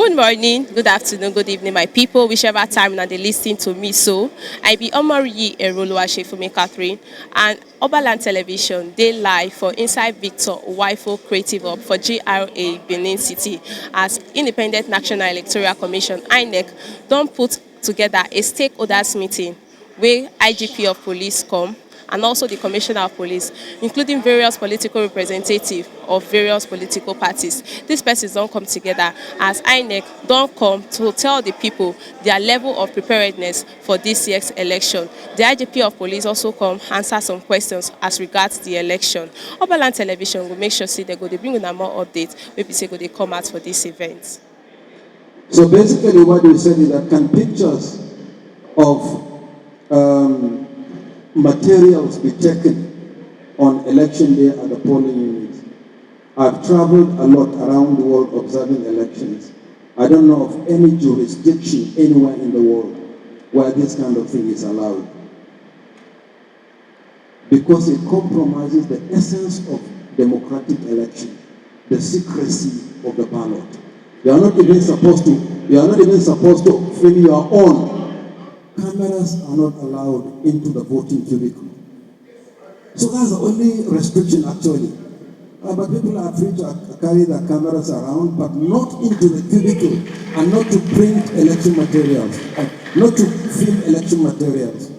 Good morning, good afternoon, good evening, my people, whichever time now they listen to me. So, I be Omariyi Eroluwase Fumi Catherine, and Oberland Television, they live for Inside Victor Wifo Creative Hub for GRA Benin City as Independent National Electoral Commission INEC don't put together a stakeholders meeting where IGP of police come and also the Commissioner of Police, including various political representatives of various political parties. These persons don't come together as INEC don't come to tell the people their level of preparedness for this year's election. The IGP of Police also come answer some questions as regards the election. Oberland Television will make sure say they bring una more updates, maybe say they come out for this event. So basically what you said is that can pictures of materials be taken on election day at the polling units? I've traveled a lot around the world observing elections. I don't know of any jurisdiction anywhere in the world where this kind of thing is allowed, because it compromises the essence of democratic election, the secrecy of the ballot. You are not even supposed to film your own. Cameras are not allowed into the voting cubicle. So that's the only restriction actually. But people are free to carry their cameras around, but not into the cubicle, and not to print election materials, not to film election materials.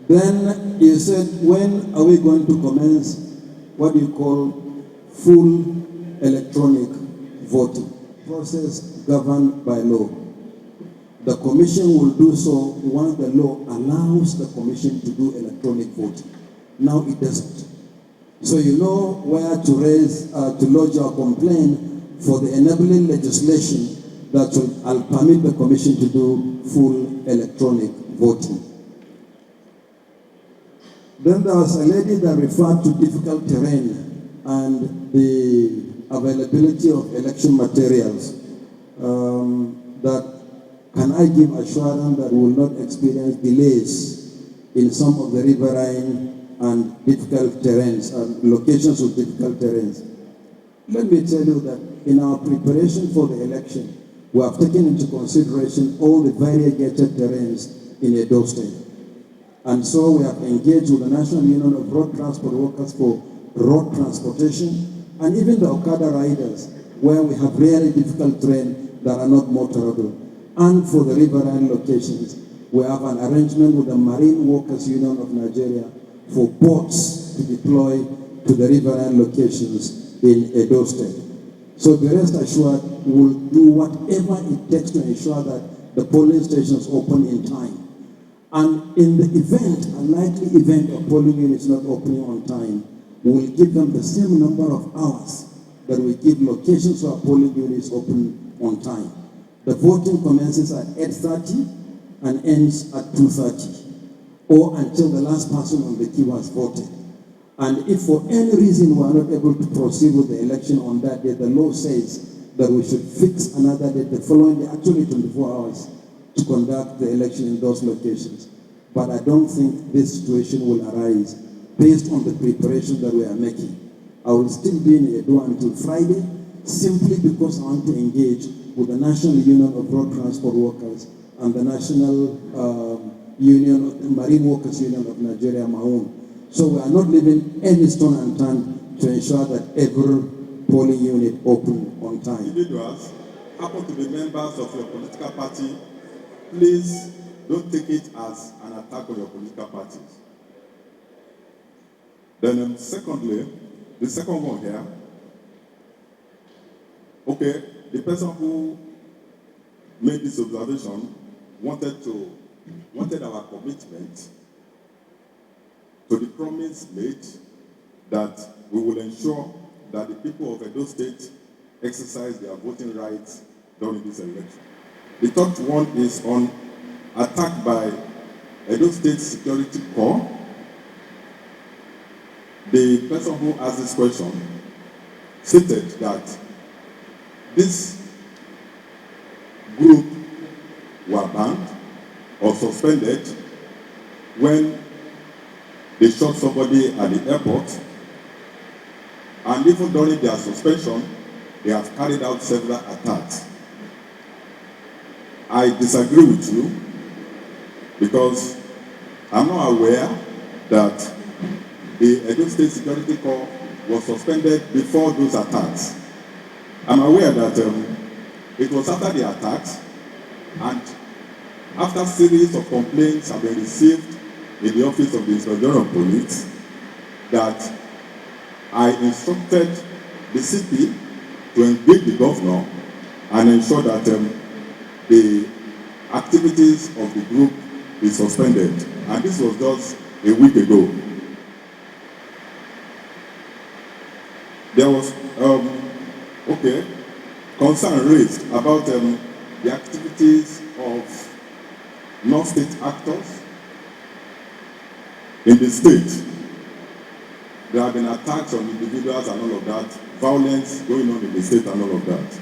Then you said, when are we going to commence what you call full electronic voting? Process governed by law. The commission will do so once the law allows the commission to do electronic voting. Now it doesn't. So you know where to raise, to lodge your complaint for the enabling legislation that will permit the commission to do full electronic voting. Then there was a lady that referred to difficult terrain and the availability of election materials. That can I give assurance that we will not experience delays in some of the riverine and difficult terrains and locations with difficult terrains? Let me tell you that in our preparation for the election, we have taken into consideration all the variegated terrains in Edo State. And so we have engaged with the National Union of Road Transport Workers for road transportation, and even the Okada riders, where we have really difficult terrain that are not motorable. And for the riverine locations, we have an arrangement with the Marine Workers Union of Nigeria for boats to deploy to the riverine locations in Edo State. So be rest assured, we will do whatever it takes to ensure that the polling stations open in time. And in the event, a likely event of polling units not opening on time, we will give them the same number of hours that we give locations where polling units open on time. The voting commences at 8:30 and ends at 2:30, or until the last person on the queue has voted. And if for any reason we are not able to proceed with the election on that day, the law says that we should fix another day, the following day, actually 24 hours, to conduct the election in those locations. But I don't think this situation will arise based on the preparation that we are making. I will still be in Edo until Friday, simply because I want to engage with the National Union of Road Transport Workers and the National Marine Workers Union of Nigeria, MAUN. So we are not leaving any stone unturned to ensure that every polling unit open on time. Individuals happen to be members of your political party, please don't take it as an attack on your political parties. Then secondly, the second one here, okay, the person who made this observation wanted our commitment to the promise made that we will ensure that the people of Edo State exercise their voting rights during this election. The third one is on attack by Edo State Security Corps. The person who asked this question stated that this group were banned or suspended when they shot somebody at the airport, and even during their suspension, they have carried out several attacks. I disagree with you because I'm not aware that the Edo State Security Corps was suspended before those attacks. I'm aware that it was after the attacks and after a series of complaints have been received in the office of the Inspector General of Police that I instructed the CP to engage the governor and ensure that the activities of the group is suspended. And this was just a week ago. There was concern raised about the activities of non-state actors in the state. There have been attacks on individuals and all of that, violence going on in the state and all of that.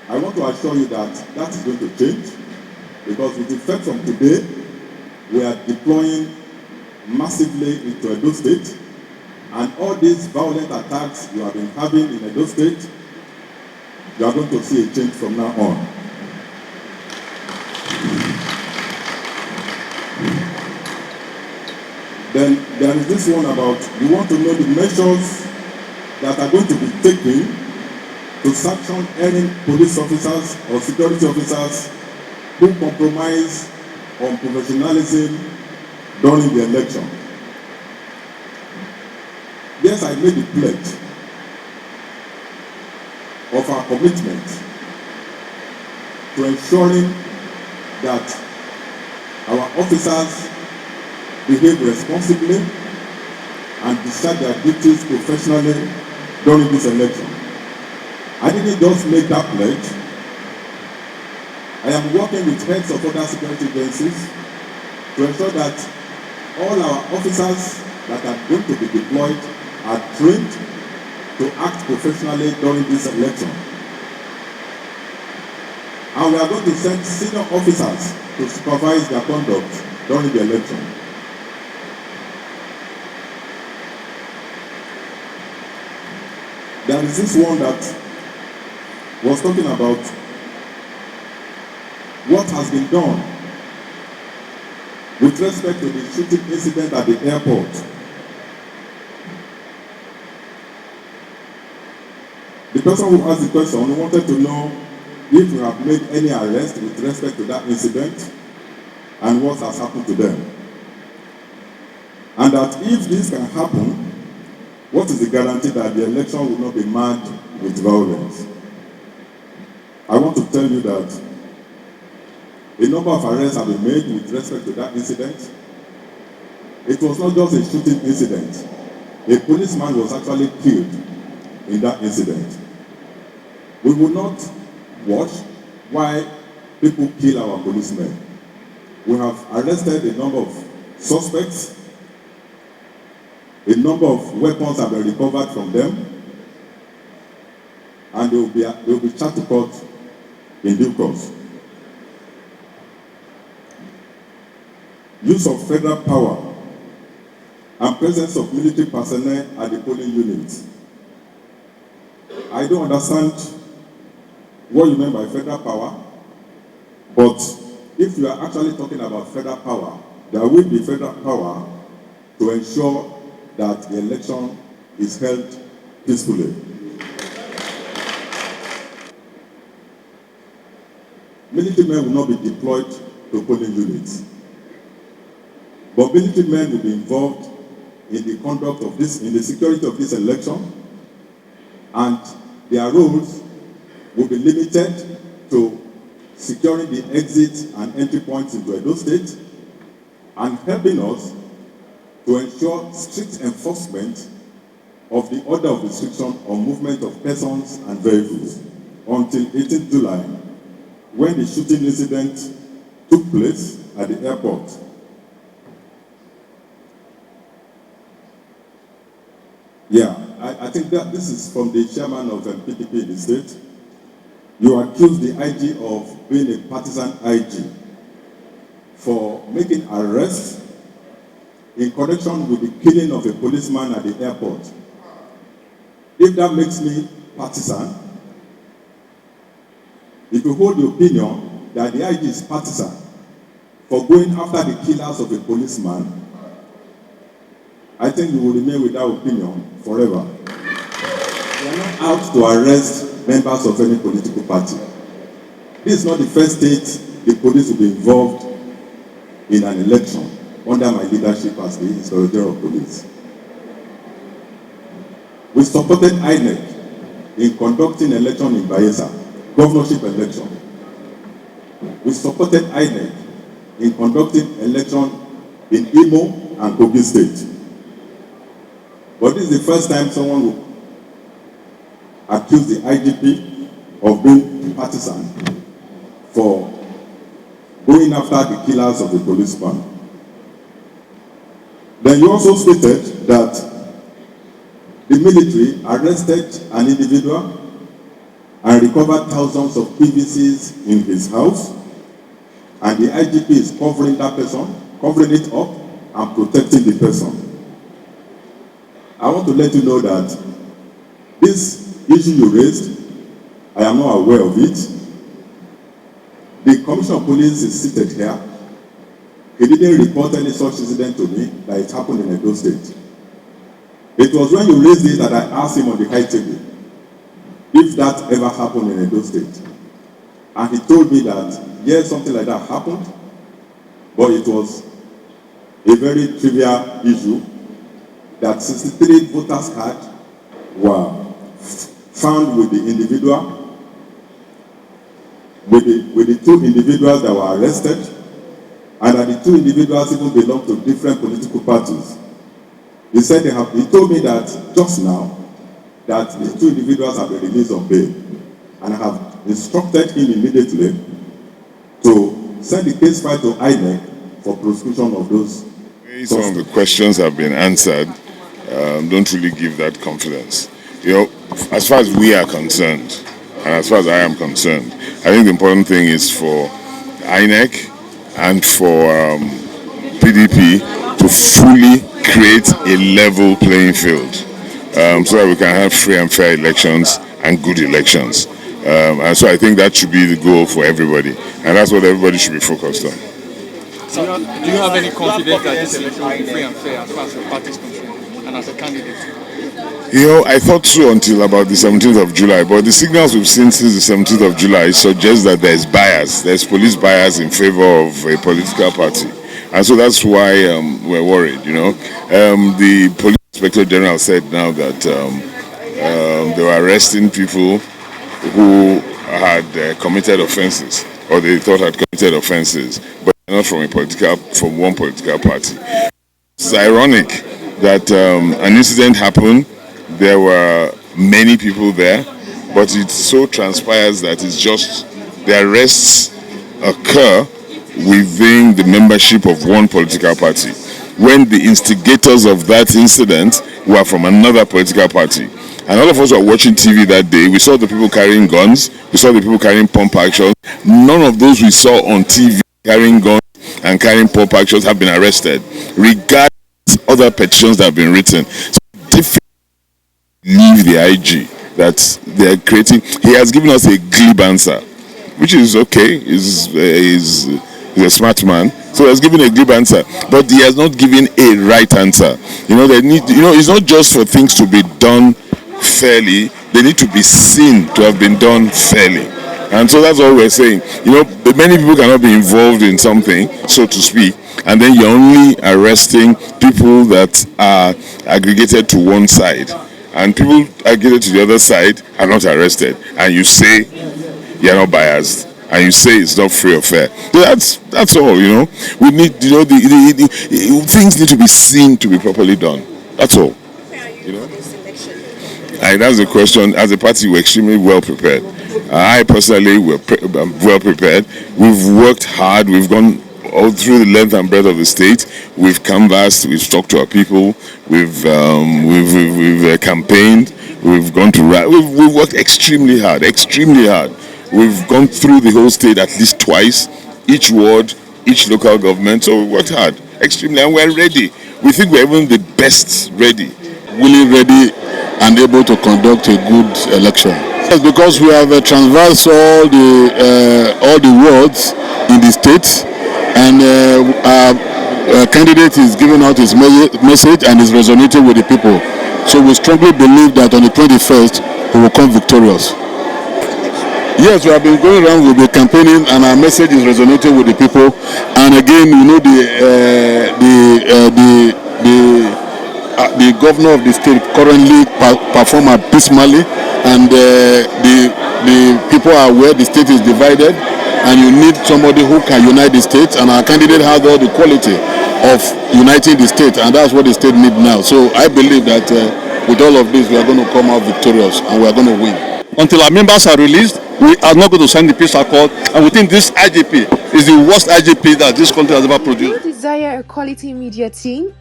I want to assure you that that is going to change because with effect from today, we are deploying massively into Edo State, and all these violent attacks you have been having in Edo State, you are going to see a change from now on. Then there is this one about, you want to know the measures that are going to be taken to sanction any police officers or security officers who compromise on professionalism during the election. Yes, I made the pledge of our commitment to ensuring that our officers behave responsibly and discharge their duties professionally during this election. I didn't just make that pledge. I am working with heads of other security agencies to ensure that all our officers that are going to be deployed are trained to act professionally during this election. And we are going to send senior officers to supervise their conduct during the election. There is this one that was talking about what has been done with respect to the shooting incident at the airport. The person who asked the question wanted to know if we have made any arrest with respect to that incident and what has happened to them. And that if this can happen, what is the guarantee that the election will not be marred with violence? I want to tell you that a number of arrests have been made with respect to that incident. It was not just a shooting incident. A policeman was actually killed in that incident. We will not watch why people kill our policemen. We have arrested a number of suspects. A number of weapons have been recovered from them, and they will be charged to court in due course. Use of federal power and presence of military personnel at the polling units. I don't understand what you mean by federal power, but if you are actually talking about federal power, there will be federal power to ensure that the election is held peacefully. Military men will not be deployed to polling units, but military men will be involved in the conduct of this, in the security of this election, and their roles will be limited to securing the exit and entry points into Edo State and helping us to ensure strict enforcement of the order of restriction on movement of persons and vehicles until 18th July, when the shooting incident took place at the airport. Yeah, I think that this is from the chairman of PDP in the state. You accuse the IG of being a partisan IG for making arrests in connection with the killing of a policeman at the airport. If that makes me partisan, if you hold the opinion that the IG is partisan for going after the killers of a policeman, I think you will remain with that opinion forever. We are not out to arrest members of any political party. This is not the first state the police will be involved in an election under my leadership as the Inspector of Police. We supported INEC in conducting election in Bayelsa, governorship election. We supported INEC in conducting election in Imo and Kogi State. But this is the first time someone will accuse the IGP of being partisan for going after the killers of the policeman. Then you also stated that the military arrested an individual and recovered thousands of PVCs in his house, and the IGP is covering that person, covering it up and protecting the person. I want to let you know that this issue you raised, I am not aware of it. The Commissioner of Police is seated here. He didn't report any such incident to me that it happened in Edo State. It was when you raised it that I asked him on the high table if that ever happened in Edo State. And he told me that, yes, something like that happened, but it was a very trivial issue, that 63 voters cards were found with the individual, with the two individuals that were arrested, and that the two individuals even belonged to different political parties. He said he told me that just now that the two individuals have been released on bail, and I have instructed him immediately to send the case file to INEC for prosecution of those. Some of the questions have been answered. Don't really give that confidence. You know, as far as we are concerned, and as far as I am concerned, I think the important thing is for INEC and for PDP to fully create a level playing field so that we can have free and fair elections and good elections. And so I think that should be the goal for everybody, and that's what everybody should be focused on. So do you have any confidence that this election will be free and fair as far as your party is concerned and as a candidate? You know, I thought so until about the 17th of July, but the signals we've seen since the 17th of July suggest that there's bias, there's police bias in favor of a political party. And so that's why we're worried, you know. The police inspector general said now that they were arresting people who had committed offenses, or they thought had committed offenses, but not from one political party. It's ironic that an incident happened. There were many people there, but it so transpires that it's just the arrests occur within the membership of one political party, when the instigators of that incident were from another political party. And all of us were watching TV that day. We saw the people carrying guns. We saw the people carrying pump action. None of those we saw on TV carrying guns and carrying pump actions have been arrested, regardless of other petitions that have been written. So difficult to leave the IG that they're creating. He has given us a glib answer, which is okay. He's a smart man, so he has given a glib answer, but he has not given a right answer. You know, it's not just for things to be done fairly, they need to be seen to have been done fairly. And so that's all we're saying. You know, many people cannot be involved in something, so to speak, and then you're only arresting people that are aggregated to one side, and people aggregated to the other side are not arrested, and you say you're not biased, and you say it's not free or fair. So that's all, you know. We need, you know, the things need to be seen to be properly done. That's all. You know? And that's the question. As a party, we're extremely well prepared. I personally were well prepared. We've worked hard. We've gone all through the length and breadth of the state. We've canvassed. We've talked to our people. We've campaigned. We've gone to we've worked extremely hard. We've gone through the whole state at least twice, each ward, each local government. So we worked hard, extremely, and we're ready. We think we're even the best ready. Really ready and able to conduct a good election. Yes, because we have transversed all the wards in the state, and our candidate is giving out his message and is resonating with the people. So we strongly believe that on the 21st we will come victorious. Yes, we have been going around, we'll be campaigning, and our message is resonating with the people. And again, you know, the governor of the state currently perform abysmally, and the people are aware the state is divided, and you need somebody who can unite the state, and our candidate has all the quality of uniting the state, and that's what the state needs now. So I believe that with all of this, we are going to come out victorious, and we are going to win. Until our members are released, we are not going to sign the peace accord, and we think this IGP is the worst IGP that this country has ever produced. Do you desire a quality media team?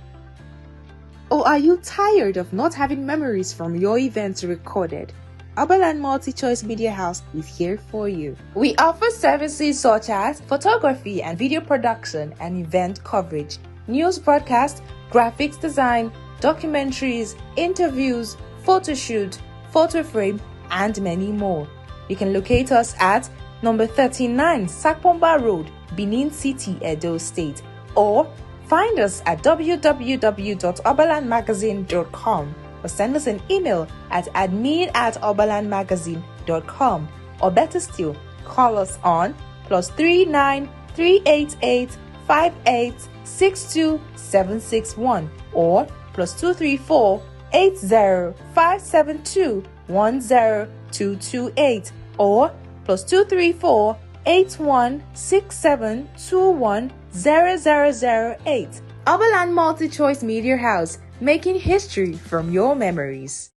Or are you tired of not having memories from your events recorded? Oberland Multi-Choice Media House is here for you. We offer services such as photography and video production and event coverage, news broadcast, graphics design, documentaries, interviews, photo shoot, photo frame, and many more. You can locate us at number 39 Sakpomba Road, Benin City, Edo State, or find us at www.oberlandmagazine.com, or send us an email at admin@oberlandmagazine.com, or better still, call us on +39 388 58 62 761 or +234 80 572 10228 or +234 8167 21 0008. Oberland Multi-Choice Media House, making history from your memories.